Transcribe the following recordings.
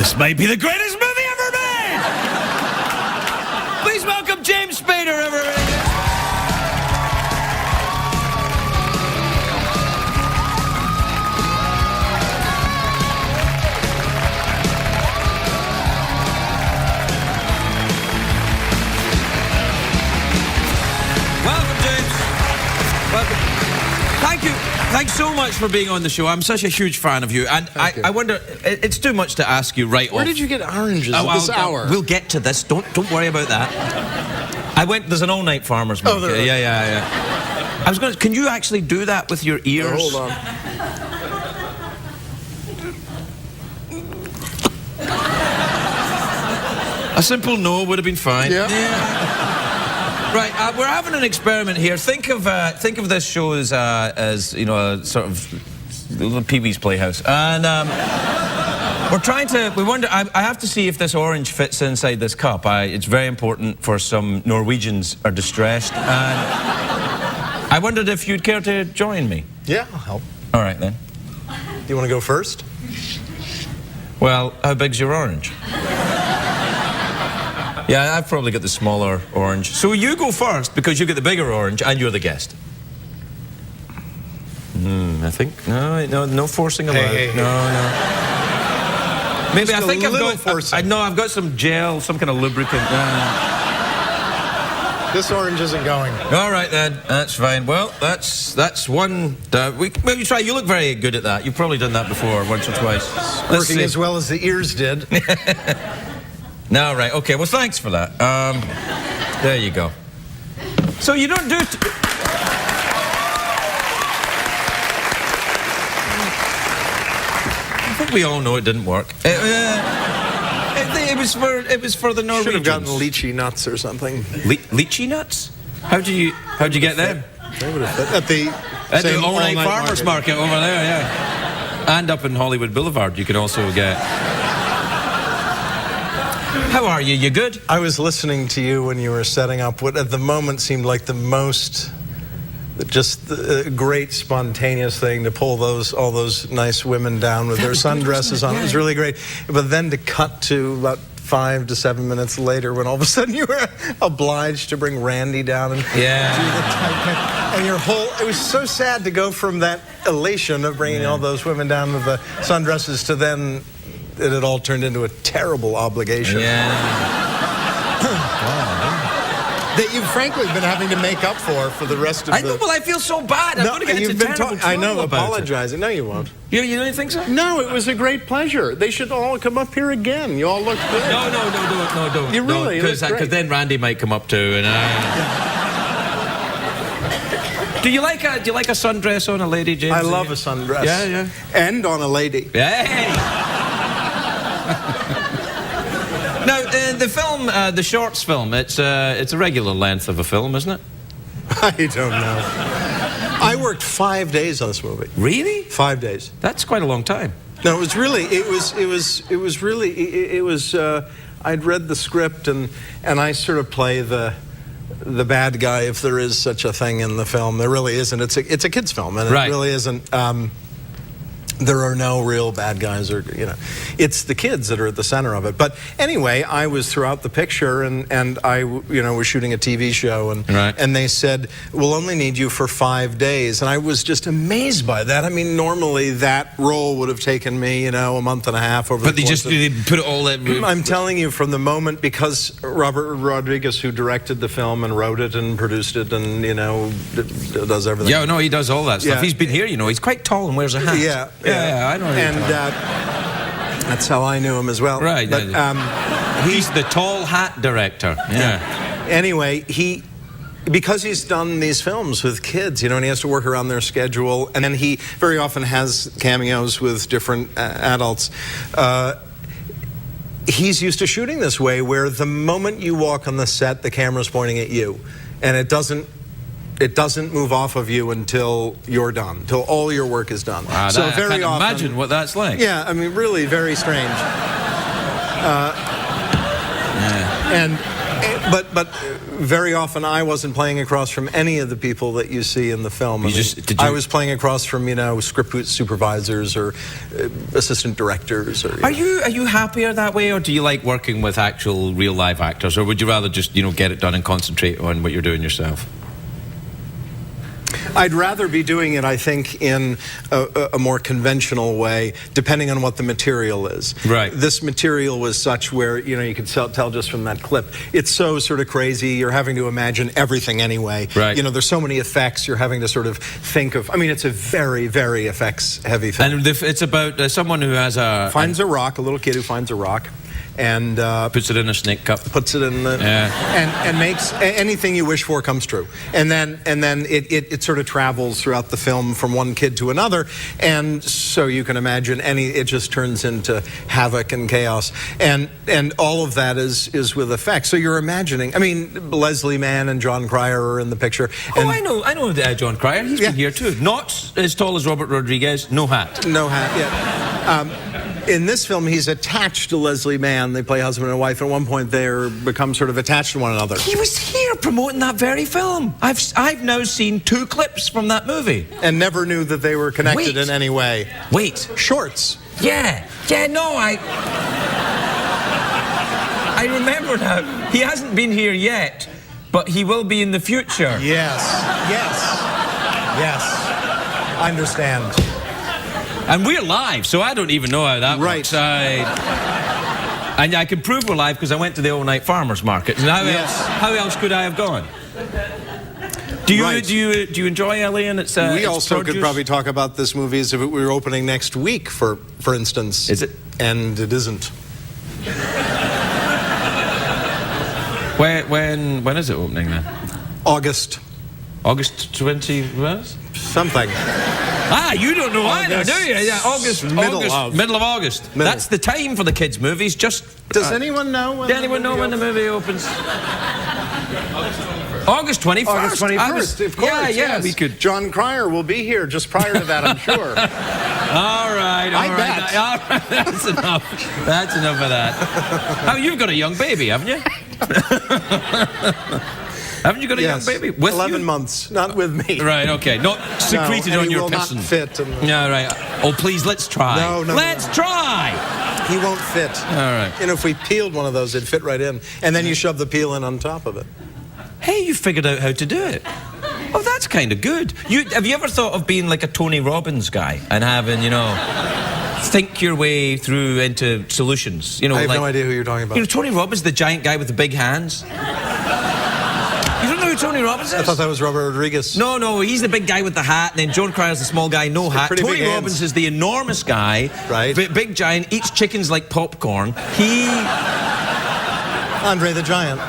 This might be the greatest movie ever made! Please welcome James Spader, everybody! Welcome, James. Welcome. Thank you. Thanks so much for being on the show. I'm such a huge fan of you. And I wonder, it's too much to ask you right off. Where did you get oranges at this hour? We'll get to this. Don't worry about that. There's an all-night farmer's market. Oh, yeah. I was going to, can you actually do that with your ears? Hold on. A simple no would have been fine. Yeah. Right, we're having an experiment here. Think of this show as you know, a sort of Pee-wee's Playhouse, and we wonder. I have to see if this orange fits inside this cup. It's very important for some Norwegians are distressed, and I wondered if you'd care to join me. Yeah, I'll help. All right then. Do you want to go first? Well, how big's your orange? Yeah, I've probably got the smaller orange. So you go first because you get the bigger orange and you're the guest. I think no forcing allowed. Hey. No. Maybe Just I think I've got some gel, some kind of lubricant. This orange isn't going. All right then, that's fine. Well, that's one. Maybe try. You look very good at that. You've probably done that before, once or twice. Working as well as the ears did. No, right, okay, well, thanks for that. There you go. So you don't do... I think we all know it didn't work. It was for the Norwegians. Should have gotten lychee nuts or something. Lychee nuts? How'd you get them? They would have fit At the all-night farmers market over there, yeah. And up in Hollywood Boulevard, you can also get... How are you? You good? I was listening to you when you were setting up what at the moment seemed like the most great spontaneous thing to pull all those nice women down with their sundresses on. It was really great. But then to cut to about 5 to 7 minutes later when all of a sudden you were obliged to bring Randy down and do the tight and your whole, it was so sad to go from that elation of bringing all those women down with the sundresses to then it had all turned into a terrible obligation. Yeah. That you've frankly been having to make up for the rest of the... I know, well, I feel so bad. I'm going to get into terrible trouble. I know, about apologizing. It. No, you won't. You don't think so? No, it was a great pleasure. They should all come up here again. You all look good. No, don't. You really, because then Randy might come up too, and Do you like a sundress on a lady, James? I love a sundress. Yeah. And on a lady. Hey! Now, the film, the shorts film, it's a regular length of a film, isn't it? I don't know. I worked 5 days on this movie. Really? 5 days. That's quite a long time. No, it was really, I'd read the script and I sort of play the bad guy if there is such a thing in the film. There really isn't. It's a kid's film, and it really isn't. There are no real bad guys, or it's the kids that are at the center of it. But anyway, I was throughout the picture, and I was shooting a TV show, and they said, we'll only need you for 5 days, and I was just amazed by that. I mean, normally that role would have taken me, a month and a half over. But they put it all in. I'm telling you, from the moment, because Robert Rodriguez, who directed the film and wrote it and produced it, and does everything. Yeah, no, he does all that stuff. Yeah. He's been here, he's quite tall and wears a hat. Yeah, I know. And that's how I knew him as well. Right. But, he's the tall hat director. Yeah. Anyway, because he's done these films with kids, and he has to work around their schedule, and then he very often has cameos with different adults. He's used to shooting this way, where the moment you walk on the set, the camera's pointing at you, and it doesn't move off of you until you're done, until all your work is done. Wow, so I can't imagine what that's like. Yeah, I mean, really very strange. And But very often I wasn't playing across from any of the people that you see in the film. I was playing across from, you know, script supervisors or assistant directors. Or, are you happier that way, or do you like working with actual real live actors, or would you rather just, you know, get it done and concentrate on what you're doing yourself? I'd rather be doing it, I think, in a more conventional way, depending on what the material is. Right. This material was such where, you know, you could tell just from that clip, it's so sort of crazy, you're having to imagine everything anyway. Right. You know, there's so many effects, you're having to sort of think of, I mean, it's a very, very effects-heavy film. And it's about someone who has a... Finds a rock, a little kid who finds a rock. And puts it in a snake cup. Puts it in the and makes anything you wish for comes true. And then it sort of travels throughout the film from one kid to another, and so you can imagine it just turns into havoc and chaos. And all of that is with effects. So you're imagining. I mean, Leslie Mann and John Cryer are in the picture. And I know John Cryer. He's been here too. Not as tall as Robert Rodriguez. No hat. No hat. Yeah. In this film, he's attached to Leslie Mann. They play husband and wife. At one point, they become sort of attached to one another. He was here promoting that very film. I've now seen 2 clips from that movie. And never knew that they were connected in any way. Wait. Shorts. Yeah, no, I remember now. He hasn't been here yet, but he will be in the future. Yes. I understand. And we're live, so I don't even know how that works. And I can prove we're live because I went to the all-night farmers market. And how else could I have gone? Do you enjoy LA and its We also produce? could probably talk about this movie as if it were opening next week, for instance. Is it? And it isn't. When is it opening then? August 20 what? Something. You don't know either, do you? Yeah, middle of August. That's the time for the kids' movies. Does anyone know when? Does anyone know when the movie opens? August 21st. August 21st, of course. Yeah, we could. John Cryer will be here just prior to that, I'm sure. All right. That's enough. That's enough of that. You've got a young baby, haven't you? Haven't you got a young baby? With 11 months, not with me. Right, okay. Not secreted on your piston. Not fit. Yeah, right. Oh, please, let's try. No. Let's try. He won't fit. All right. You know, if we peeled one of those, it'd fit right in. And then you shove the peel in on top of it. Hey, you figured out how to do it. Oh, that's kind of good. Have you ever thought of being like a Tony Robbins guy and having, you know, think your way through into solutions? You know, I have no idea who you're talking about. You know, Tony Robbins, the giant guy with the big hands. You don't know who Tony Robbins is? I thought that was Robert Rodriguez. No, he's the big guy with the hat, and then John Cryer's the small guy, no hat. Tony Robbins is the enormous guy, right? Big giant, eats chickens like popcorn. Andre the Giant.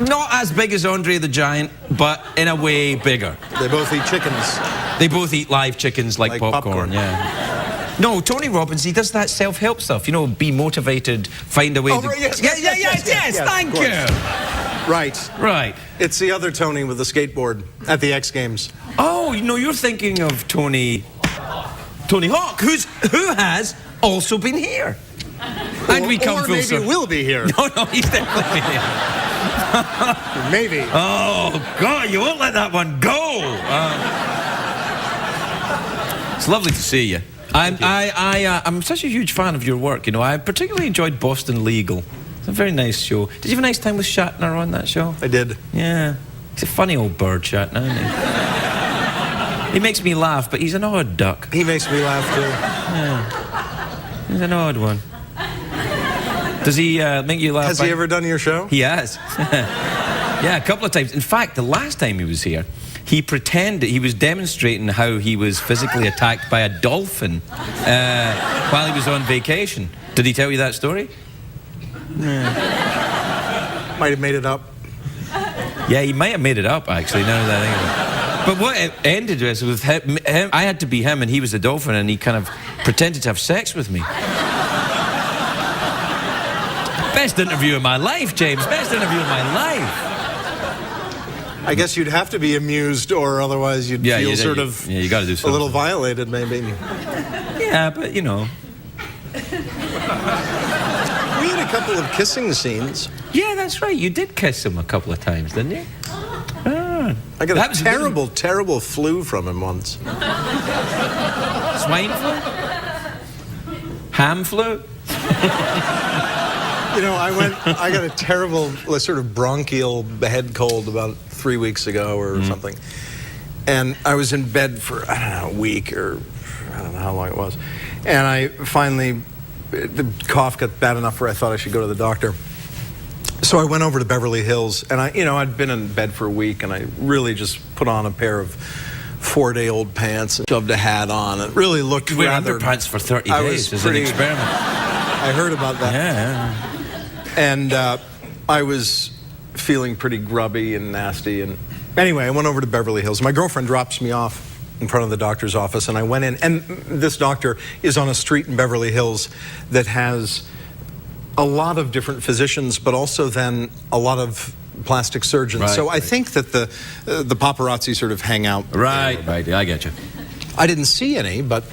Not as big as Andre the Giant, but in a way bigger. They both eat chickens. They both eat live chickens like popcorn, yeah. No, Tony Robbins, he does that self-help stuff. You know, be motivated, find a way to... Yes, thank you. Right. It's the other Tony with the skateboard at the X Games. Oh, you know, you're thinking of Tony Hawk, who has also been here. And we come full circle. Maybe will be here. No, he's definitely here. Maybe. Oh, God, you won't let that one go. It's lovely to see you. I'm such a huge fan of your work, you know. I particularly enjoyed Boston Legal. It's a very nice show. Did you have a nice time with Shatner on that show? I did. Yeah. He's a funny old bird, Shatner, isn't he? He makes me laugh, but he's an odd duck. He makes me laugh, too. Yeah. He's an odd one. Does he make you laugh? Has he ever done your show? He has. Yeah, a couple of times. In fact, the last time he was here, he pretended, he was demonstrating how he was physically attacked by a dolphin while he was on vacation. Did he tell you that story? Might have made it up. Yeah, he might have made it up, actually, now that I think of it. But what it ended with him, I had to be him and he was the dolphin, and he kind of pretended to have sex with me. Best interview of my life, James. Best interview of my life. I guess you'd have to be amused, or otherwise you'd feel you got to do something. A little violated, maybe. Yeah, but you know. We had a couple of kissing scenes. Yeah, that's right. You did kiss him a couple of times, didn't you? Ah. I got a terrible, terrible flu from him once. Swine flu? Ham flu? You know, I got a terrible sort of bronchial head cold about 3 weeks ago or something. And I was in bed for, I don't know, a week or I don't know how long it was. And I finally, the cough got bad enough where I thought I should go to the doctor. So I went over to Beverly Hills, and I'd been in bed for a week, and I really just put on a pair of 4-day-old pants and shoved a hat on. It really looked rather... You wear underpants for 30 days as an experiment. I heard about that. Yeah. And I was feeling pretty grubby and nasty. And anyway, I went over to Beverly Hills. My girlfriend drops me off in front of the doctor's office, and I went in. And this doctor is on a street in Beverly Hills that has a lot of different physicians, but also then a lot of plastic surgeons. Right, so I think that the paparazzi sort of hang out. Right, right. I get you. I didn't see any, but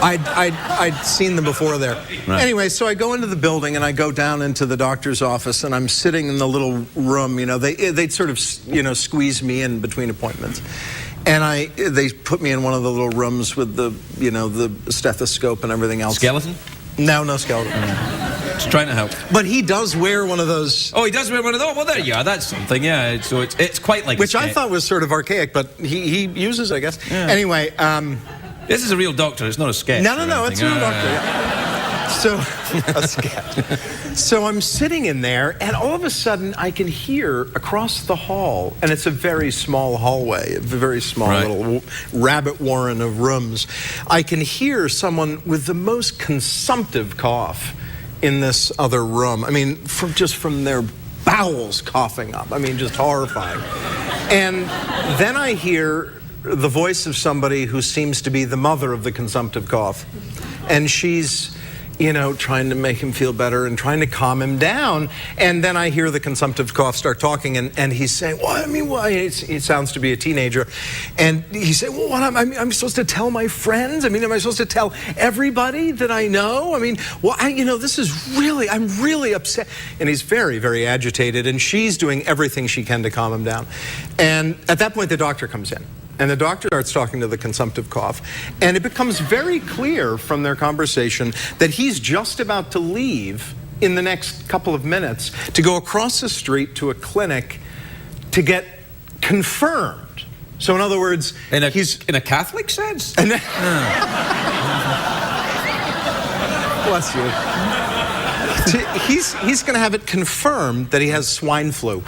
I'd seen them before there. Right. Anyway, so I go into the building and I go down into the doctor's office, and I'm sitting in the little room. You know, they'd sort of, you know, squeeze me in between appointments, and they put me in one of the little rooms with the, you know, the stethoscope and everything else. Skeleton? No skeleton. Just trying to help. But he does wear one of those. Oh, he does wear one of those? Well, there you are. That's something, yeah. So it's quite like which I thought was sort of archaic, but he uses, I guess. Yeah. Anyway. This is a real doctor. It's not a sketch. No, it's a real doctor. Yeah. So, a sketch. So I'm sitting in there, and all of a sudden I can hear across the hall, and it's a very small hallway, a very small little rabbit warren of rooms. I can hear someone with the most consumptive cough in this other room. I mean, from their bowels coughing up. I mean, just horrifying. And then I hear the voice of somebody who seems to be the mother of the consumptive cough. And she's, you know, trying to make him feel better and trying to calm him down. And then I hear the consumptive cough start talking, and he's saying, well, I mean, why? He sounds to be a teenager. And he said, well, what, I'm supposed to tell my friends? I mean, am I supposed to tell everybody that I know? I mean, well, you know, this is really, I'm really upset. And he's very, very agitated, and she's doing everything she can to calm him down. And at that point, the doctor comes in. And the doctor starts talking to the consumptive cough, and it becomes very clear from their conversation that he's just about to leave in the next couple of minutes to go across the street to a clinic to get confirmed. So in other words, he's in a Catholic sense? Bless you. He's going to have it confirmed that he has swine flu.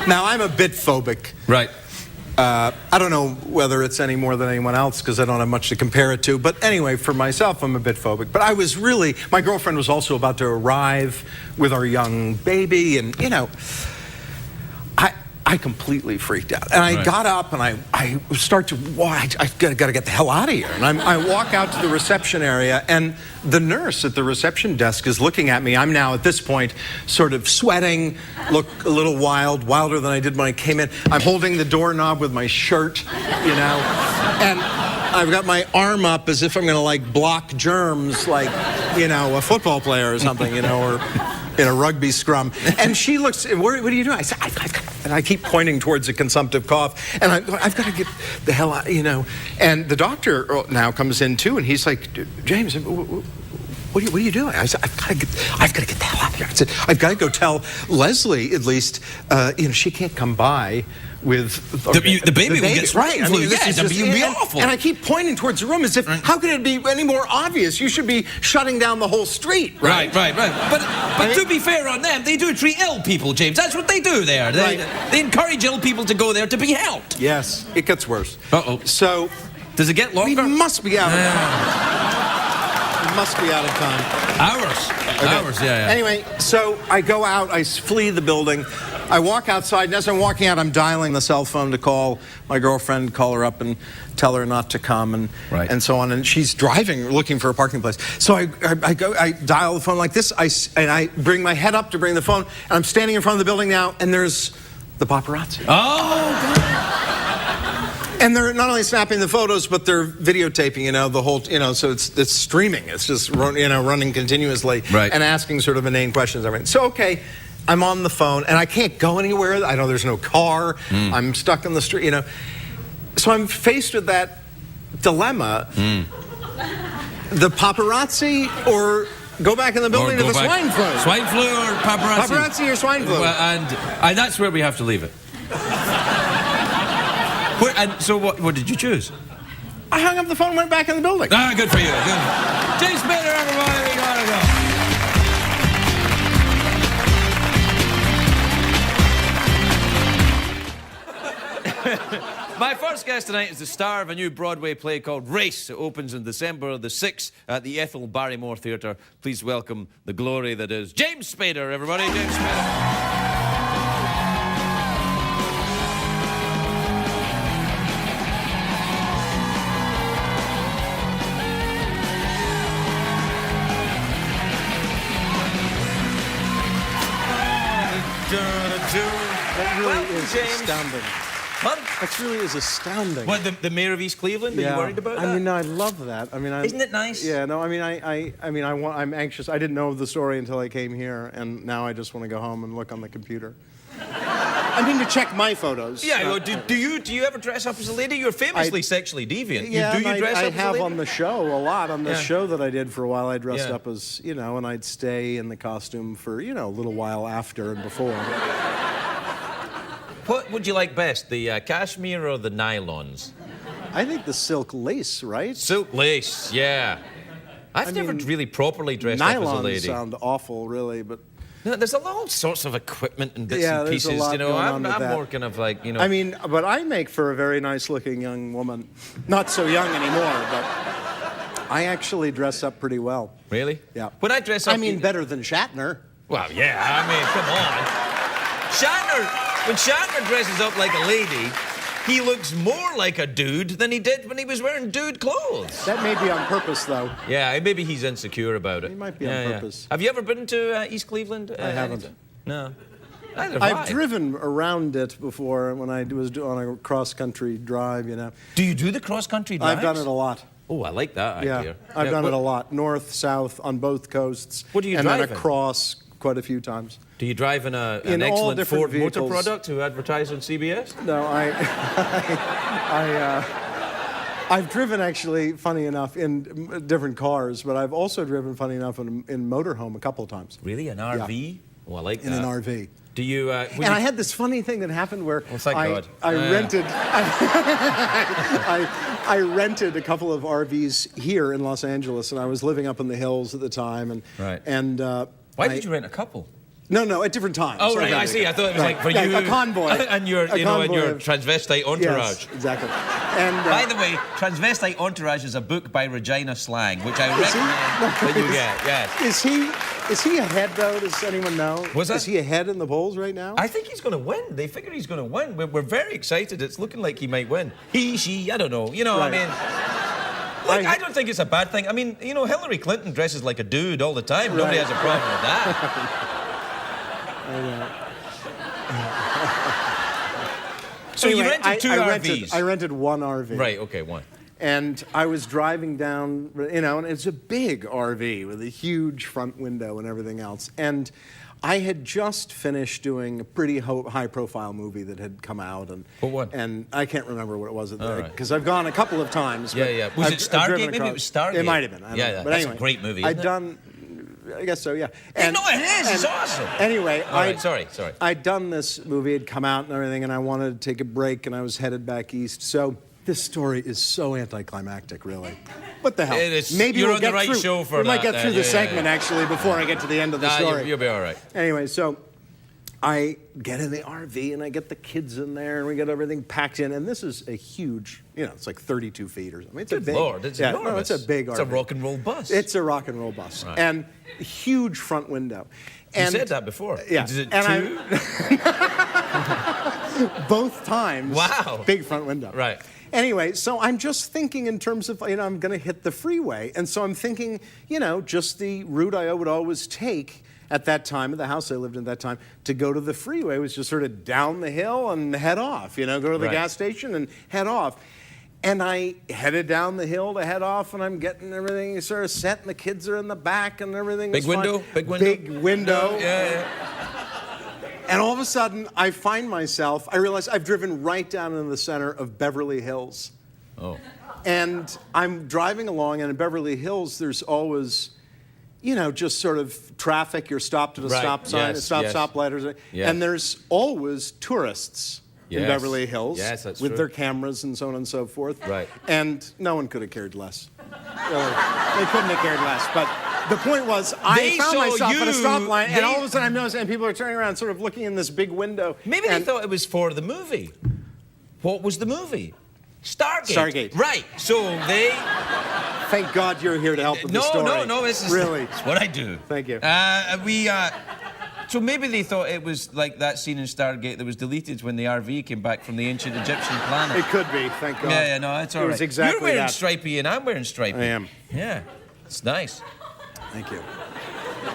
Now, I'm a bit phobic. Right. I don't know whether it's any more than anyone else because I don't have much to compare it to. But anyway, for myself, I'm a bit phobic. But I was really, my girlfriend was also about to arrive with our young baby. And, you know, I completely freaked out. And I got up and I start to walk. I got to get the hell out of here. And I walk out to the reception area, and the nurse at the reception desk is looking at me. I'm now, at this point, sort of sweating, look a little wilder than I did when I came in. I'm holding the doorknob with my shirt, you know, and I've got my arm up as if I'm going to, like, block germs, like, you know, a football player or something, you know, or in a rugby scrum. And she looks, what are you doing? I said, and I keep pointing towards a consumptive cough, and I've got to get the hell out, you know. And the doctor now comes in too, and he's like, James, what are you doing? I said, I've got to get the hell out of here. I said, I've got to go tell Leslie, at least, you know, she can't come by with the baby will get swine flu. Yeah, it'd be awful. And I keep pointing towards the room as if, how could it be any more obvious? You should be shutting down the whole street, right? Right. But to be fair on them, they do treat ill people, James. That's what they do there. They encourage ill people to go there to be helped. Yes, it gets worse. Uh-oh. So, does it get longer? We must be out of time. We must be out of time. Hours. Okay. Hours, yeah. Anyway, so I go out, I flee the building. I walk outside, and as I'm walking out, I'm dialing the cell phone to call my girlfriend, call her up and tell her not to come, and so on. And she's driving, looking for a parking place. So I dial the phone like this, and I bring my head up to bring the phone, and I'm standing in front of the building now, and there's the paparazzi. Oh, God. And they're not only snapping the photos, but they're videotaping, the whole, so it's streaming. It's just, running continuously and asking sort of inane questions. Everything. So, okay, I'm on the phone, and I can't go anywhere. I know there's no car. I'm stuck in the street, So I'm faced with that dilemma. The paparazzi or go back in the building to the swine flu. Swine flu or paparazzi? Paparazzi or swine flu. Well, and that's where we have to leave it. And so what did you choose? I hung up the phone and went back in the building. Ah, good for you. Good. James Spader, everybody, we gotta go. My first guest tonight is the star of a new Broadway play called Race. It opens on December the 6th at the Ethel Barrymore Theatre. Please welcome the glory that is James Spader, everybody. James Spader. That really is astounding. What? That really is astounding. What, the mayor of East Cleveland? Yeah. Are you worried about that? I mean, I love that. I mean, isn't it nice? Yeah. No. I mean, I'm anxious. I didn't know the story until I came here, and now I just want to go home and look on the computer. I mean, to check my photos. Yeah. Well, do you ever dress up as a lady? You're famously sexually deviant. Yeah. Do you dress up as a lady? I have on the show a lot. On the show that I did for a while, I dressed up as and I'd stay in the costume for a little while after and before. What would you like best, the cashmere or the nylons? I think the silk lace, right? Silk lace, yeah. I've never really properly dressed up as a lady. Nylons sound awful, really, but... No, there's all sorts of equipment and bits and pieces, there's a lot going on with I'm that. more kind of like, I mean, but I make for a very nice-looking young woman. Not so young anymore, but I actually dress up pretty well. Really? Yeah. When I dress up... I mean, better than Shatner. Well, yeah, I mean, come on. When Shatner dresses up like a lady, he looks more like a dude than he did when he was wearing dude clothes. That may be on purpose, though. Yeah, maybe he's insecure about it. He might be on purpose. Have you ever been to East Cleveland? I haven't. No. Neither have I've driven around it before when I was on a cross-country drive, Do you do the cross-country drives? I've done it a lot. Oh, I like that idea. Yeah, I've done it a lot. North, south, on both coasts. What do you drive And in? then across quite a few times. Do you drive in an excellent Ford motor product who advertise on CBS? No, I've driven, actually, funny enough, in different cars, but I've also driven, funny enough, in motorhome a couple of times. Really? An RV? Yeah. Oh, I like that. In an RV. Do you... I had this funny thing that happened where thank God. I rented... I rented a couple of RVs here in Los Angeles, and I was living up in the hills at the time. And why did you rent a couple? No, at different times. Oh, right, I see. I thought it was like for you... a convoy. And your, and your transvestite entourage. Yes, exactly. And, by the way, Transvestite Entourage is a book by Regina Slang, which I recommend that you get, yes. Is he ahead, though? Does anyone know? What's that? Is he ahead in the polls right now? I think he's going to win. They figure he's going to win. We're very excited. It's looking like he might win. He, she, I don't know. I mean... Look, I don't think it's a bad thing. I mean, Hillary Clinton dresses like a dude all the time. Nobody has a problem with that. I know. So anyway, you rented two RVs? I rented one RV. Right, okay, one. And I was driving down, and it's a big RV with a huge front window and everything else. And I had just finished doing a pretty high-profile movie that had come out. What one? And I can't remember what it was, because I've gone a couple of times. Yeah. Was it Stargate? Maybe it was Stargate. It might have been. I don't know. But that's anyway, a great movie, isn't it? I guess so, yeah. No, it is. It's awesome. Anyway, sorry. I'd done this movie, it had come out and everything, and I wanted to take a break, and I was headed back east. So this story is so anticlimactic, really. What the hell? Maybe you're on the right show for that. We might get through the segment, actually, before I get to the end of the story. You'll be all right. Anyway, so I get in the RV, and I get the kids in there, and we get everything packed in, and this is a huge, it's like 32 feet or something. It's Good Lord, it's enormous. No, it's a big RV. It's a rock and roll bus. It's a rock and roll bus. Right. And a huge front window. You said that before. Yeah. Is it and two? Both times. Wow. Big front window. Right. Anyway, so I'm just thinking in terms of, I'm going to hit the freeway. And so I'm thinking, just the route I would always take. at that time, at the house I lived in at that time, to go to the freeway was just sort of down the hill and head off, you know, go to the gas station and head off. And I headed down the hill to head off, and I'm getting everything sort of set, and the kids are in the back, and everything Big window? fine. Big window? Big window. Yeah. And all of a sudden, I find myself, I realize I've driven right down into the center of Beverly Hills. Oh. And I'm driving along, and in Beverly Hills, there's always, you know, just sort of traffic. You're stopped at a stop sign, stoplight, and there's always tourists in Beverly Hills with their cameras and so on and so forth. Right. And no one could have cared less. They couldn't have cared less. But the point was, I found myself at a stoplight, and all of a sudden I'm noticing, and people are turning around, sort of looking in this big window. Maybe they thought it was for the movie. What was the movie? Stargate. Right. So they... Thank God you're here to help with the story. No. This is really. It's what I do. Thank you. So maybe they thought it was like that scene in Stargate that was deleted when the RV came back from the ancient Egyptian planet. It could be, thank God. Yeah, no, it's all right. It was exactly You're wearing that. stripy and I'm wearing stripy. I am. Yeah, it's nice. Thank you.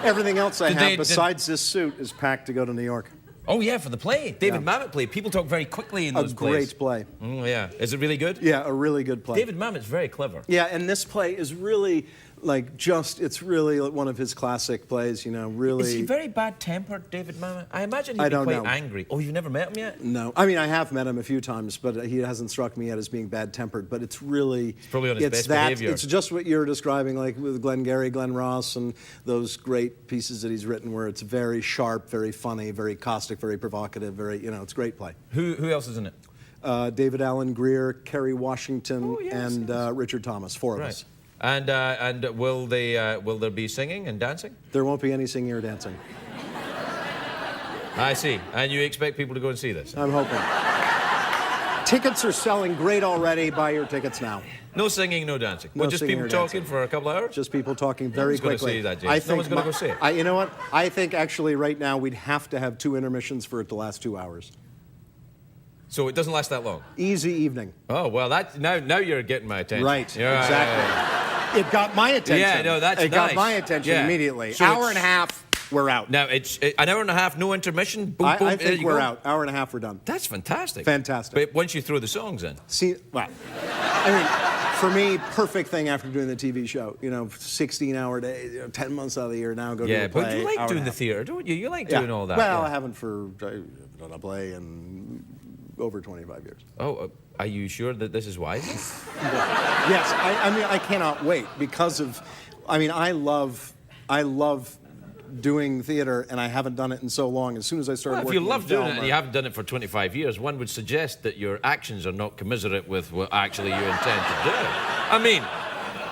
Everything else I have besides this suit is packed to go to New York. Oh, yeah, for the play. David Mamet play. People talk very quickly in those plays. A great play. Oh, yeah. Is it really good? Yeah, a really good play. David Mamet's very clever. Yeah, and this play is really, it's really one of his classic plays, you know, really. Is he very bad-tempered, David Mamet? I imagine he'd be quite angry. Oh, you've never met him yet? No. I mean, I have met him a few times, but he hasn't struck me yet as being bad-tempered. But it's really... It's probably on his best behavior. It's just what you're describing, like with Glengarry Glen Ross, and those great pieces that he's written where it's very sharp, very funny, very caustic, very provocative, very, you know, it's a great play. Who else is in it? David Allen Greer, Kerry Washington, and Richard Thomas, four of us. And will there be singing and dancing? There won't be any singing or dancing. I see. And you expect people to go and see this? I'm hoping. Tickets are selling great already. Buy your tickets now. No singing, no dancing. No just people talking for a couple of hours? Just people talking very quickly. No one's going to see that, James. No one's going to go see it. You know what? I think actually right now we'd have to have 2 intermissions for it to last 2 hours. So it doesn't last that long? Easy evening. Oh, well, now you're getting my attention. Right, exactly. It got my attention. Yeah, no, that's It got my attention immediately. So hour and a half, we're out. Now, it's an hour and a half, no intermission? Boom, I think we're out. Hour and a half, we're done. That's fantastic. Fantastic. But once you throw the songs in? See, well, I mean, for me, perfect thing after doing the TV show. You know, 16-hour day, 10 months out of the year now, go to a play. Yeah, but you like doing the theatre, don't you? You like doing all that. Well, I haven't I've done a play in over 25 years. Oh, are you sure that this is wise? Yes, I mean, I cannot wait because of, I mean, I love doing theater, and I haven't done it in so long. As soon as I started working if you love doing it and you haven't done it for 25 years, one would suggest that your actions are not commiserate with what actually you intend to do. I mean,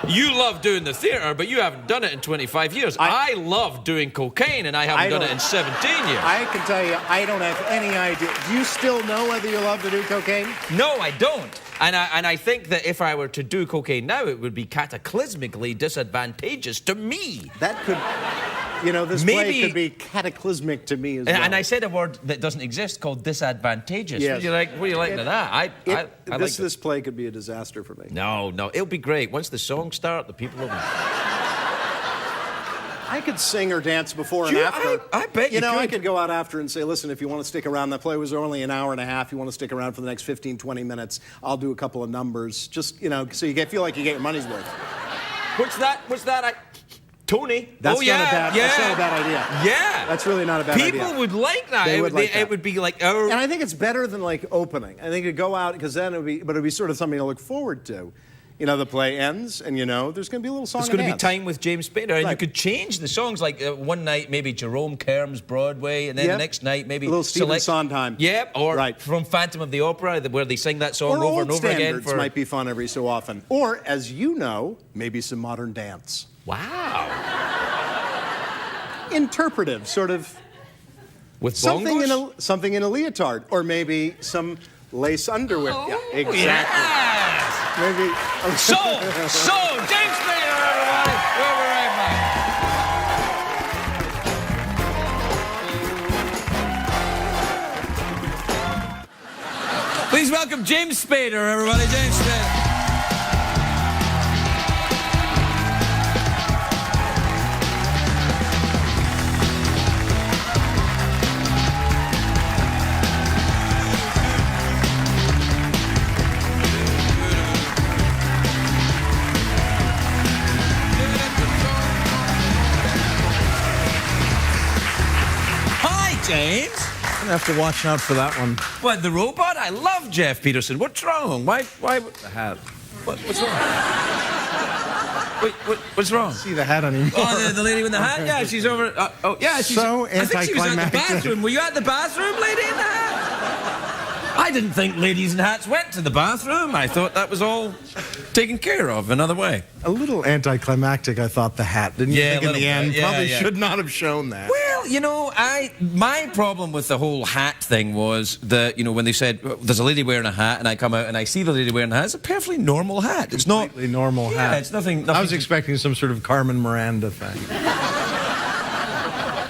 you love doing the theater, but you haven't done it in 25 years. I love doing cocaine, and I haven't done it in 17 years. I can tell you, I don't have any idea. Do you still know whether you love to do cocaine? No, I don't. And I think that if I were to do cocaine now, it would be cataclysmically disadvantageous to me. That could... You know, this play could be cataclysmic to me as well. And I said a word that doesn't exist called disadvantageous. Yes. What do you like to that? This play could be a disaster for me. No, it'll be great. Once the songs start, the people will... I could sing or dance before and after. I bet you could. I could go out after and say, listen, if you want to stick around, that play was only an hour and a half. You want to stick around for the next 15, 20 minutes, I'll do a couple of numbers. Just, you know, so you feel like you get your money's worth. What's that? Tony. That's not a bad idea. Yeah. That's really not a bad idea. People would like that. They would like that. It would be like... And I think it's better than, like, opening. I think it'd go out, because then it would be sort of something to look forward to. You know, the play ends, and, you know, there's going to be a little song. There's going to be time with James Spader, and you could change the songs. Like one night, maybe Jerome Kerm's Broadway, and then the next night, maybe a little Stephen Sondheim. Yeah, or from Phantom of the Opera, where they sing that song over and over again. Or might be fun every so often. Or, as you know, maybe some modern dance. Wow. Interpretive, sort of. With something in a leotard, or maybe some lace underwear. Oh, yeah, exactly. Yes. Maybe. So, James Spader, everybody. We'll be right back. Please welcome James Spader, everybody. James Spader. brains. I'm gonna have to watch out for that one. What, the robot? I love Jeff Peterson. What's wrong? Why the hat? What's wrong? What's wrong? See the hat anymore. Oh, the lady with the hat? Yeah, she's over. Yeah, she's so I think she was at the bathroom. Were you at the bathroom, lady in the hat? I didn't think ladies in hats went to the bathroom. I thought that was all taken care of another way. A little anticlimactic, I thought, the hat. Didn't you think in the end? Yeah, probably should not have shown that. Well, you know, my problem with the whole hat thing was that, you know, when they said, there's a lady wearing a hat, and I come out and I see the lady wearing a hat, it's a perfectly normal hat. It's not... Completely normal hat. Yeah, it's nothing I was expecting some sort of Carmen Miranda thing.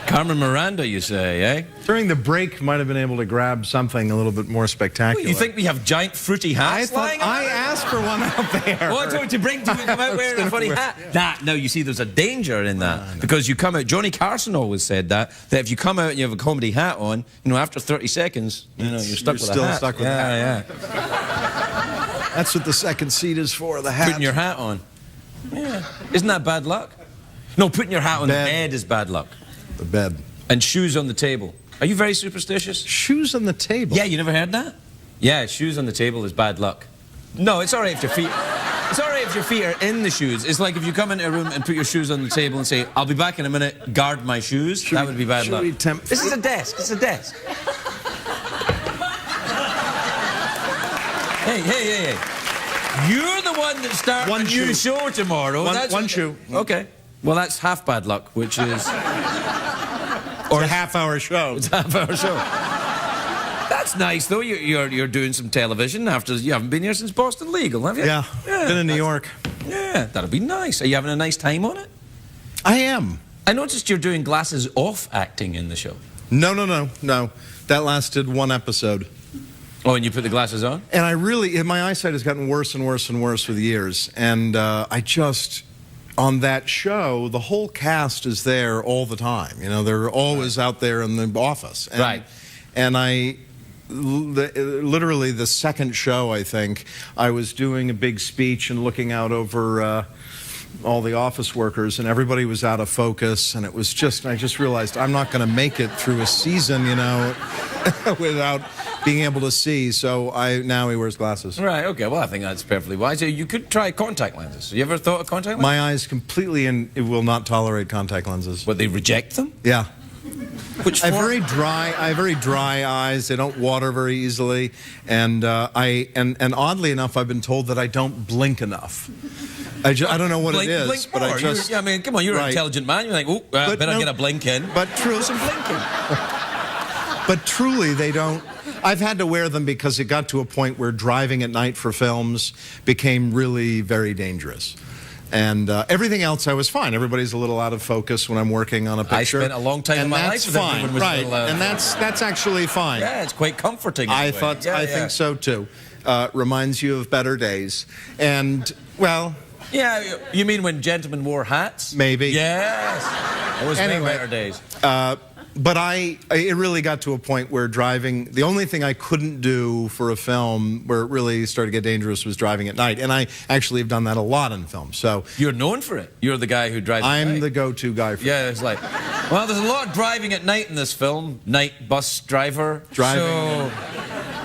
Carmen Miranda, you say, eh? During the break, might have been able to grab something a little bit more spectacular. Well, you think we have giant fruity hats lying I asked for one out there. Oh, I told you to bring to you and come out wearing a funny hat. No, you see, there's a danger in that. Because you come out, Johnny Carson always said that if you come out and you have a comedy hat on, you know, after 30 seconds, you know, you're stuck with a hat. You're still stuck with the hat. Yeah. That's what the second seat is for, the hat. Putting your hat on. Yeah. Isn't that bad luck? No, putting your hat on the bed is bad luck. The bed. And shoes on the table. Are you very superstitious? Shoes on the table? Yeah, you never heard that? Yeah, shoes on the table is bad luck. No, it's all right if your feet... It's all right if your feet are in the shoes. It's like if you come into a room and put your shoes on the table and say, I'll be back in a minute, guard my shoes. That would be bad luck. This is a desk. It's a desk. Hey. You're the one that starts a new show tomorrow. One shoe. Okay. Well, that's half bad luck, which is... Or a half-hour show. It's a half-hour show. That's nice, though. You're doing some television after you haven't been here since Boston Legal, have you? Yeah. Been in New York. Yeah, that'll be nice. Are you having a nice time on it? I am. I noticed you're doing glasses off acting in the show. No. That lasted one episode. Oh, and you put the glasses on? And my eyesight has gotten worse and worse and worse with the years. And on that show, the whole cast is there all the time. You know, they're always out there in the office. And, right. And literally the second show, I think, I was doing a big speech and looking out over all the office workers, and everybody was out of focus, and I just realized I'm not going to make it through a season, you know, without being able to see. So now he wears glasses. Right, okay, well, I think that's perfectly wise. You could try contact lenses. You ever thought of contact lenses? My eyes completely it will not tolerate contact lenses. What, they reject them? Yeah. Which I have very dry eyes. They don't water very easily, and oddly enough, I've been told that I don't blink enough. I don't know what it is, but I just... I mean, come on, you're an intelligent man. You're like, oh, better get a blink in. But truly, some blinking. But truly, they don't... I've had to wear them because it got to a point where driving at night for films became really very dangerous. And everything else, I was fine. Everybody's a little out of focus when I'm working on a picture. I spent a long time in my life with everyone was right? And that's actually fine. Yeah, it's quite comforting. I think so too. Reminds you of better days. And well. Yeah, you mean when gentlemen wore hats? Maybe. Yes. It was better days. But it really got to a point where the only thing I couldn't do for a film where it really started to get dangerous was driving at night. And I actually have done that a lot in film. So you're known for it. You're the guy who drives at night. I'm the go-to guy for it. Yeah, it's like, well, there's a lot of driving at night in this film. Night bus driver. Driving.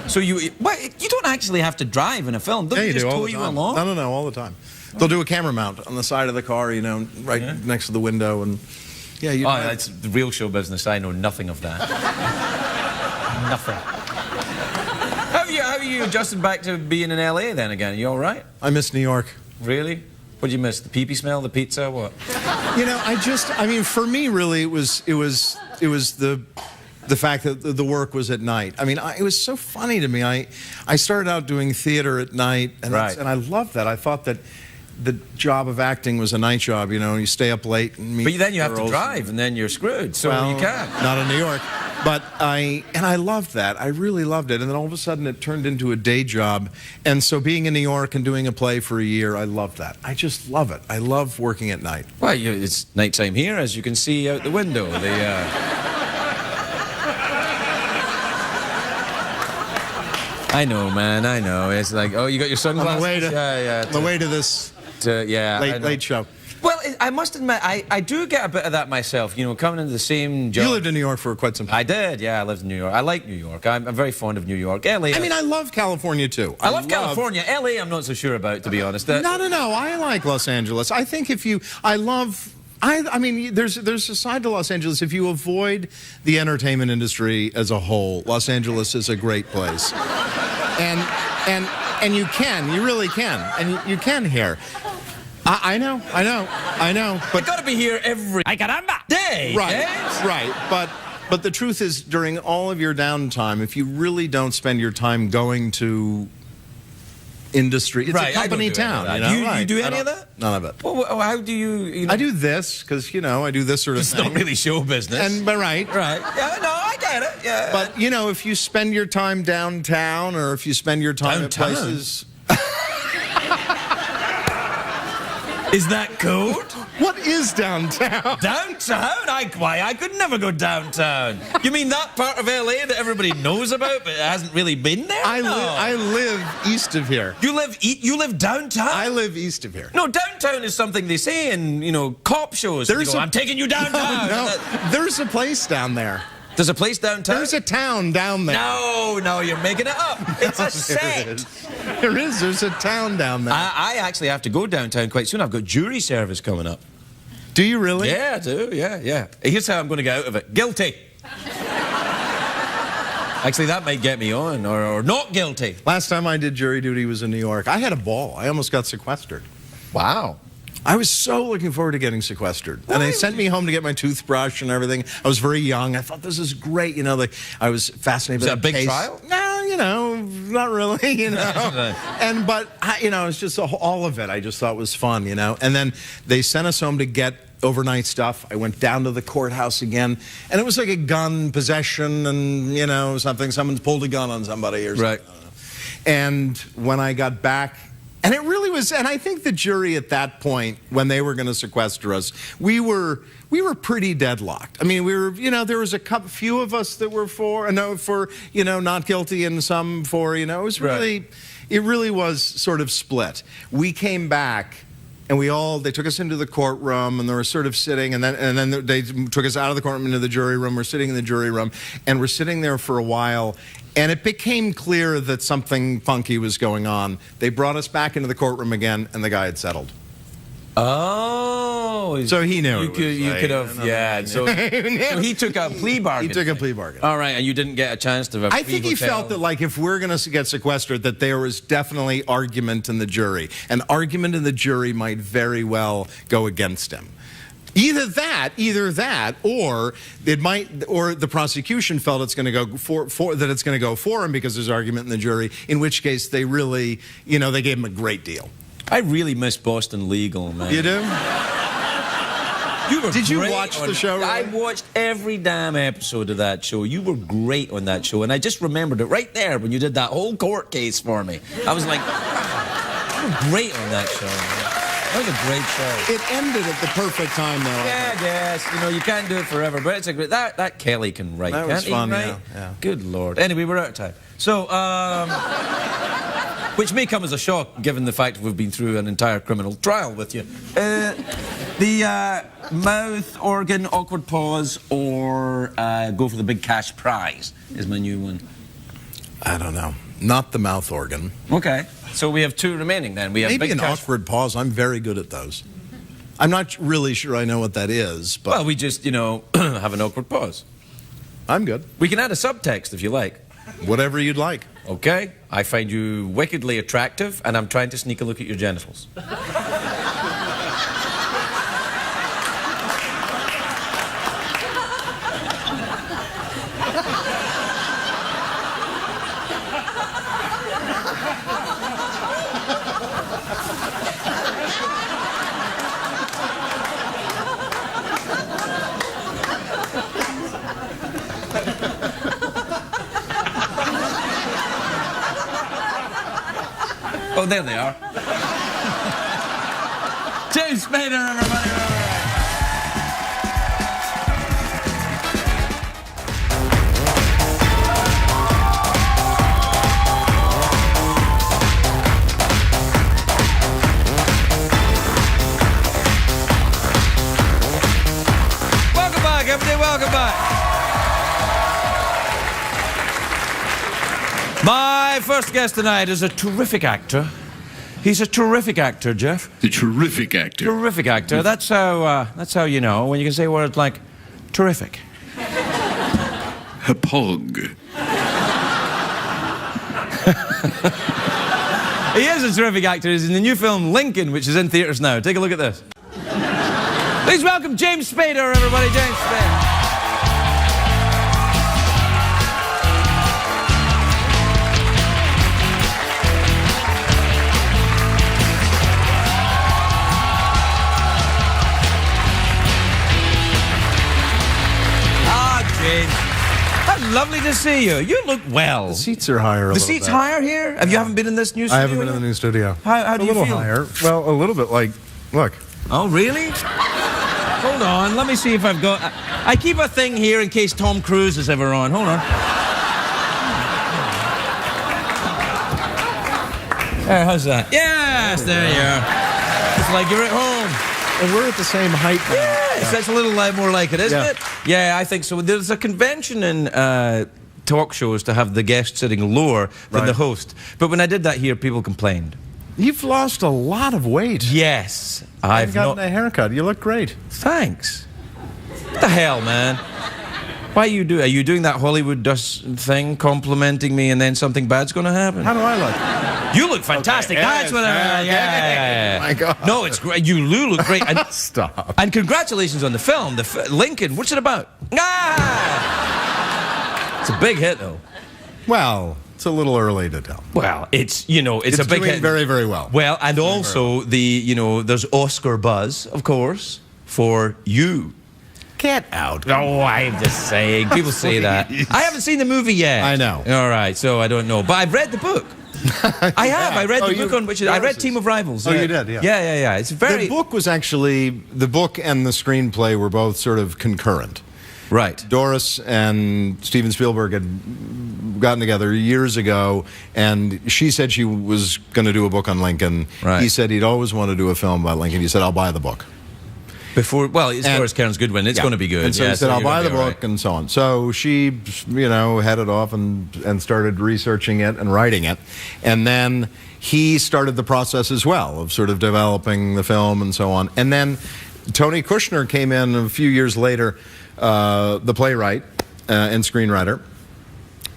So you don't actually have to drive in a film. Don't they just tow you along? No, all the time. They'll do a camera mount on the side of the car, you know, next to the window, and yeah, that's the real show business. I know nothing of that. Nothing. How are you adjusting back to being in LA then again? Are you all right? I miss New York. Really? What did you miss? The pee-pee smell, the pizza, what? You know, for me, really, it was the fact that the work was at night. I mean, it was so funny to me. I started out doing theater at night, and I loved that. I thought that the job of acting was a night job, you know, you stay up late and meet. But then you have to drive, and then you're screwed, so you can't. Not in New York. But I loved that. I really loved it. And then all of a sudden it turned into a day job. And so being in New York and doing a play for a year, I loved that. I just love it. I love working at night. Well, it's nighttime here, as you can see out the window. I know, man, I know. It's like, oh, you got your sunglasses? On the way to this late show. Well, I must admit, I do get a bit of that myself, you know, coming into the same job. You lived in New York for quite some time. I did, yeah, I lived in New York. I like New York. I'm very fond of New York. LA. I mean, I love California, too. I love California. LA, I'm not so sure about, to be honest. No. I like Los Angeles. I think if you... I mean, there's a side to Los Angeles. If you avoid the entertainment industry as a whole, Los Angeles is a great place. And you really can. And you can here. I know. But got to be here every day. Right. But the truth is, during all of your downtime, if you really don't spend your time going to industry, it's a company town. You do any of that? None of it. Well, how do you I do this because I do this sort of thing. It's not really show business. But right. Yeah, no, I get it. Yeah. But if you spend your time downtown, or if you spend your time at places. Is that code? What is downtown? Downtown? I could never go downtown. You mean that part of LA that everybody knows about but hasn't really been there? I live east of here. You live downtown? I live east of here. No, downtown is something they say in cop shows. I'm taking you downtown. No, there's a place down there. There's a place downtown? There's a town down there. No, you're making it up. It's a set. There is. There's a town down there. I actually have to go downtown quite soon. I've got jury service coming up. Do you really? Yeah, I do. Yeah. Here's how I'm going to get out of it. Guilty. Actually, that might get me on, or not guilty. Last time I did jury duty was in New York. I had a ball. I almost got sequestered. Wow. I was so looking forward to getting sequestered. And they sent me home to get my toothbrush and everything. I was very young. I thought, this is great. I was fascinated by the case. Was that a big trial? No, not really, But it was just all of it I just thought was fun, And then they sent us home to get overnight stuff. I went down to the courthouse again, and it was like a gun possession and, someone's pulled a gun on somebody or something. Right. I don't know. And when I got back, and it really was, and I think the jury at that point, when they were going to sequester us, we were pretty deadlocked. I mean, there was a few of us that were for not guilty, and some for, it was really, it really was sort of split. We came back, and they took us into the courtroom, and they were sort of sitting, and then they took us out of the courtroom into the jury room. We're sitting in the jury room, and we're sitting there for a while. And it became clear that something funky was going on. They brought us back into the courtroom again, and the guy had settled. Oh. So he knew. You could have, yeah. So he took a plea bargain. He took a plea bargain. All right, and you didn't get a chance to have a I think he felt that, if we're going to get sequestered, that there was definitely argument in the jury. An argument in the jury might very well go against him. Either that, or the prosecution felt it's going to go for him because there's argument in the jury. In which case, they really, they gave him a great deal. I really miss Boston Legal, man. You do? Did you watch the show? Really? I watched every damn episode of that show. You were great on that show, and I just remembered it right there when you did that whole court case for me. I was like, you were great on that show, man. That was a great show. It ended at the perfect time, though. Yeah, yes. You can't do it forever, but it's a great... That Kelly can write, can't he? That was fun, yeah. Good Lord. Anyway, we're out of time. So, which may come as a shock, given the fact we've been through an entire criminal trial with you. The mouth, organ, awkward pause, or go for the big cash prize is my new one. I don't know. Not the mouth organ. Okay. So we have two remaining then. We have maybe an awkward pause. I'm very good at those. I'm not really sure I know what that is, but... Well, we just, have an awkward pause. I'm good. We can add a subtext if you like. Whatever you'd like. Okay. I find you wickedly attractive, and I'm trying to sneak a look at your genitals. Oh, there they are. James Spader, everybody. My first guest tonight is a terrific actor. He's a terrific actor, Jeff. A terrific actor. Terrific actor. That's how you know when you can say words like terrific. A pog. He is a terrific actor. He's in the new film Lincoln, which is in theaters now. Take a look at this. Please welcome James Spader, everybody. James Spader. How lovely to see you. You look well. The seats are higher a The little seats bit. higher here? Have you haven't been in this new studio? I haven't been in the new studio. How do you feel? A little higher. Well, a little bit like, look. Oh, really? Hold on. Let me see if I've got... I keep a thing here in case Tom Cruise is ever on. Hold on. There, how's that? Yes, there you are. It's like you're at home. And we're at the same height now. Yes, that's a little more like it, isn't it? Yeah, I think so. There's a convention in talk shows to have the guest sitting lower than the host. But when I did that here, people complained. You've lost a lot of weight. Yes. I've gotten a haircut. You look great. Thanks. What the hell, man? Why are you doing that Hollywood dust thing, complimenting me, and then something bad's going to happen? How do I look? You look fantastic. Okay. That's what yeah. My God. No, it's great. You look great. And, Stop. And congratulations on the film, Lincoln. What's it about? Ah! It's a big hit, though. Well, it's a little early to tell. Well, it's a big doing hit. very, very well. Well, and also there's Oscar buzz, of course, for you. Get out. No, I'm just saying. People say that. I haven't seen the movie yet. I know. All right, so I don't know. But I've read the book. I have. I read the book on which I read Team of Rivals. Oh, you did? Yeah. Yeah. It's very... The book was actually... The book and the screenplay were both sort of concurrent. Right. Doris and Steven Spielberg had gotten together years ago, and she said she was going to do a book on Lincoln. Right. He said he'd always want to do a film about Lincoln. He said, I'll buy the book. As far as Karen's Goodwin, it's going to be good. And so he said, I'll buy the book, right. and so on. So she, headed off and started researching it and writing it. And then he started the process as well of sort of developing the film and so on. And then Tony Kushner came in a few years later, the playwright and screenwriter.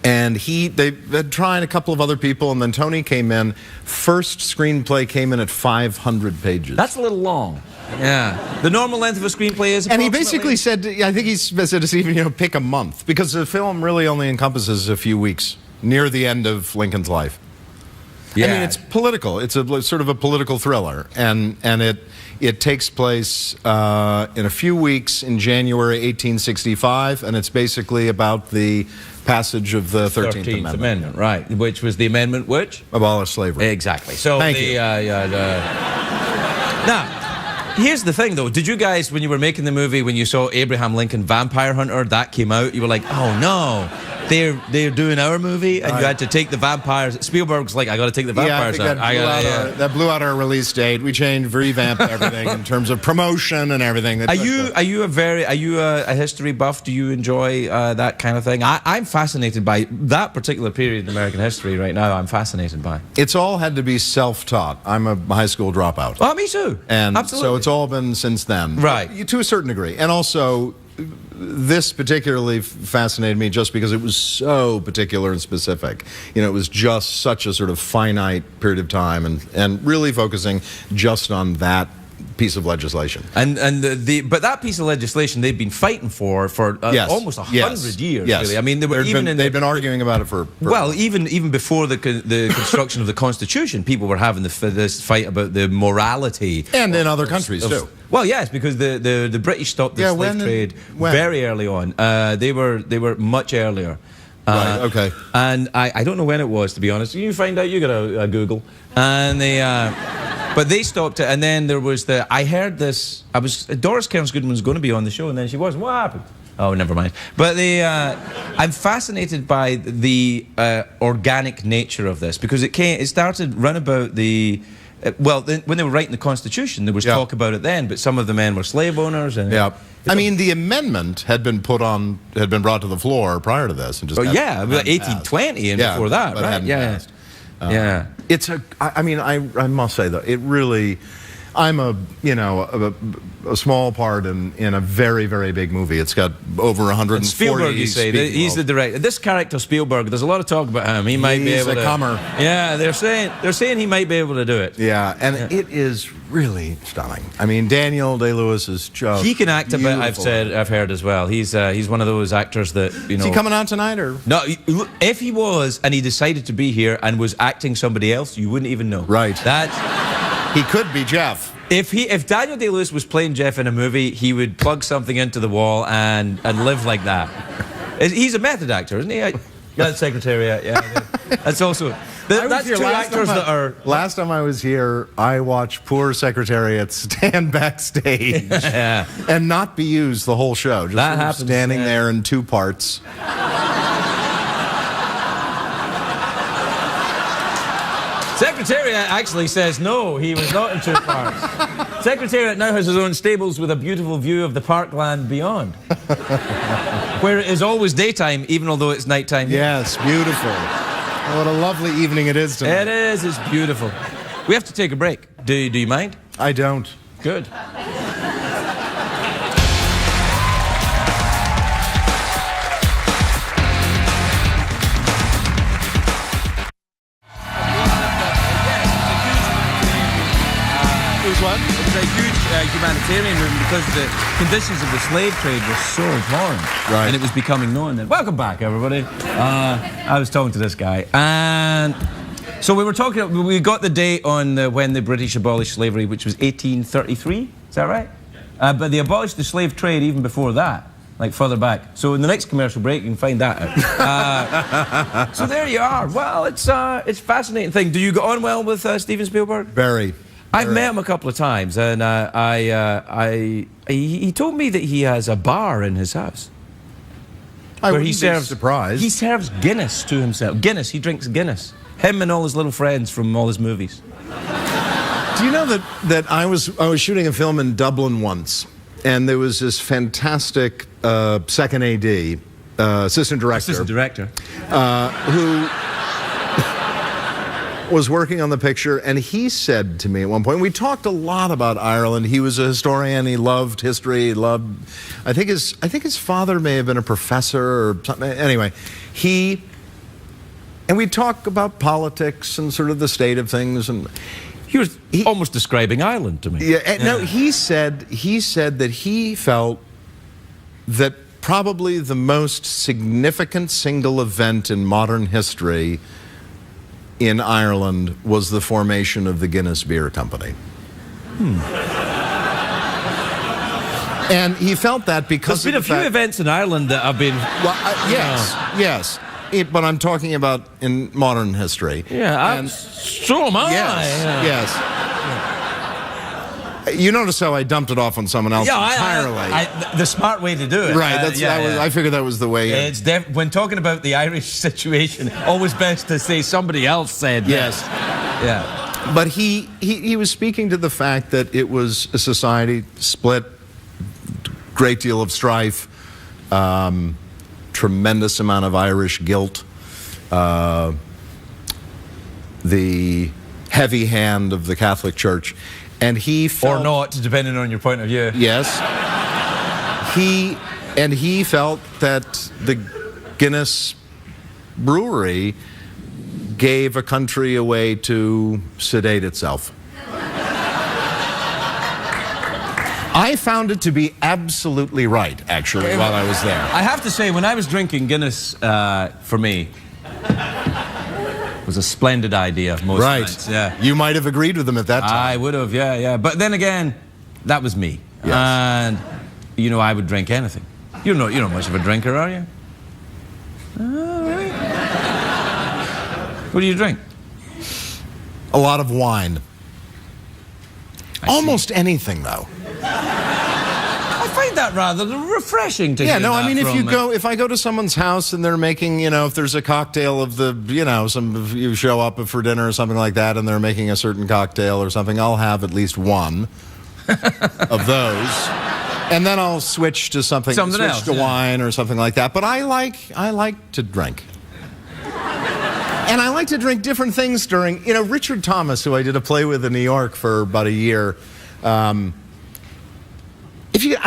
And they had tried a couple of other people, and then Tony came in. First screenplay came in at 500 pages. That's a little long. Yeah. The normal length of a screenplay is and he basically said, I think he said to Stephen, pick a month, because the film really only encompasses a few weeks near the end of Lincoln's life. Yeah. I mean, it's political. It's a sort of a political thriller, and it takes place in a few weeks in January 1865, and it's basically about the passage of the 13th Amendment. Right, which was the amendment which? Abolish slavery. Exactly. So Thank you. Now, here's the thing, though. Did you guys, when you were making the movie, when you saw Abraham Lincoln Vampire Hunter, that came out, you were like, oh no, they're doing our movie, and you had to take the vampires. Spielberg's like, I got to take the vampires out. That blew out our release date. We changed, revamped everything in terms of promotion and everything. Are you a history buff? Do you enjoy that kind of thing? I'm fascinated by that particular period in American history right now. I'm fascinated by. It's all had to be self-taught. I'm a high school dropout. Oh, me too. And absolutely. so it's all been since then. Right. To a certain degree. And also, this particularly fascinated me just because it was so particular and specific. It was just such a sort of finite period of time, and really focusing just on that piece of legislation. But that piece of legislation they've been fighting for almost 100 years. Yes. Really. I mean, they've been arguing about it for well, even before the construction of the Constitution, people were having this fight about the morality. And in other countries too. Well, yes, because the British stopped the slave trade very early on. They were much earlier. Right, okay. And I don't know when it was, to be honest. You find out, you got a Google. And but they stopped it, and then there was I heard this, Doris Kearns Goodwin was going to be on the show, and then she wasn't. What happened? Oh, never mind. But I'm fascinated by the organic nature of this, because it started round about the Well, when they were writing the Constitution, there was talk about it then, but some of the men were slave owners. And I mean, the amendment had been brought to the floor prior to this, and just 1820 and before that, right? Yeah. It's I mean, I must say though, it really. I'm a small part in a very, very big movie. It's got over 140. And Spielberg, you say, he's the director. This character Spielberg, there's a lot of talk about him. He might be able to. He's a comer. Yeah, they're saying he might be able to do it. Yeah, and it is really stunning. I mean, Daniel Day-Lewis is just he can act a bit. I've heard as well. He's one of those actors that Is he coming out tonight or no? If he was and he decided to be here and was acting somebody else, you wouldn't even know. Right. He could be Jeff. If Daniel Day-Lewis was playing Jeff in a movie, he would plug something into the wall and live like that. He's a method actor, isn't he? That's Secretariat, yeah. That's also... That's two actors that are... Last time I was here, I watched poor Secretariat stand backstage and not be used the whole show. Just that happens, standing there in 2 parts. Secretariat actually says no, he was not in 2 parts. Secretariat now has his own stables with a beautiful view of the parkland beyond. Where it is always daytime, even although it's nighttime. Yes, beautiful. What a lovely evening it is tonight. It is, it's beautiful. We have to take a break. Do you mind? I don't. Good. What? It was a huge humanitarian movement because the conditions of the slave trade were so abhorrent. Right. And it was becoming known. And welcome back, everybody. I was talking to this guy. And so we got the date on when the British abolished slavery, which was 1833. Is that right? But they abolished the slave trade even before that, like further back. So in the next commercial break, you can find that out. So there you are. Well, it's a fascinating thing. Do you get on well with Steven Spielberg? Very. I've met him a couple of times, and he told me that he has a bar in his house. Where he serves surprise. He serves Guinness to himself. Guinness. He drinks Guinness. Him and all his little friends from all his movies. Do you know that I was shooting a film in Dublin once, and there was this fantastic second AD, assistant director, who was working on the picture, and he said to me at one point, we talked a lot about Ireland. He was a historian. He loved history. I think his father may have been a professor or something. Anyway, and we talk about politics and sort of the state of things, and he was almost describing Ireland to me. Yeah. No, he said that he felt that probably the most significant single event in modern history in Ireland was the formation of the Guinness Beer Company. And he felt that because there's been a few events in Ireland that have been... Well, yes. But I'm talking about in modern history. Yeah, so am I. Yes. You notice how I dumped it off on someone else entirely. The smart way to do it. Right, I figured that was the way. It's when talking about the Irish situation, always best to say somebody else said. Yes. Yeah. But he was speaking to the fact that it was a society split, great deal of strife, tremendous amount of Irish guilt, the heavy hand of the Catholic Church. And he felt, or not, depending on your point of view. Yes. He felt that the Guinness brewery gave a country a way to sedate itself. I found it to be absolutely right, actually, while I was there. I have to say, when I was drinking Guinness, for me, was a splendid idea most nights. Yeah. You might have agreed with them at that time. I would have, yeah. But then again, that was me. Yes. And, I would drink anything. You're not much of a drinker, are you? Really? What do you drink? A lot of wine. Almost anything, though. I find that rather refreshing to hear. Yeah, no, I mean, if if I go to someone's house and they're making, you know, if there's a cocktail of the, you know, you show up for dinner or something like that and they're making a certain cocktail or something, I'll have at least one of those. And then I'll switch to switch else, to wine or something like that. But I like to drink. And I like to drink different things during, you know, Richard Thomas, who I did a play with in New York for about a year. I'm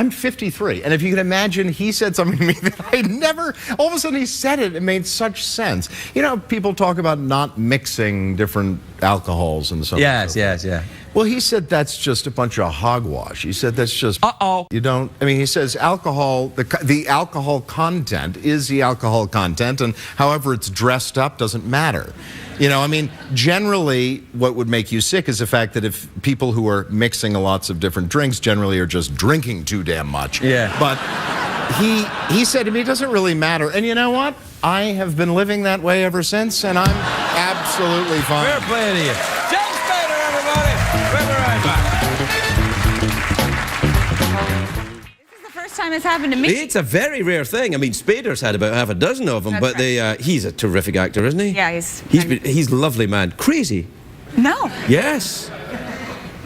53, and if you can imagine, he said something to me that I never, all of a sudden he said it, it made such sense. You know, people talk about not mixing different alcohols and so on. Yes, yes, yeah. Well, he said that's just a bunch of hogwash. He said that's just... Uh-oh. You don't... I mean, he says alcohol, the alcohol content is the alcohol content, and however it's dressed up doesn't matter. You know, I mean, generally, what would make you sick is the fact that if people who are mixing lots of different drinks generally are just drinking too damn much. Yeah. But he said to me, it doesn't really matter. And you know what? I have been living that way ever since, and I'm absolutely fine. Fair play to you. Spader, everybody. We'll be right back. This is the first time it's happened to me. It's a very rare thing. I mean, Spader's had about half a dozen of them, but he's a terrific actor, isn't he? Yeah, he's a lovely man. Crazy. No. Yes.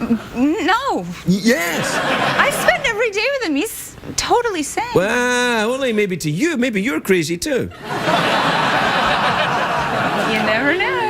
No. Yes. I spend every day with him. He's totally sane. Well, only maybe to you. Maybe you're crazy too. You never know.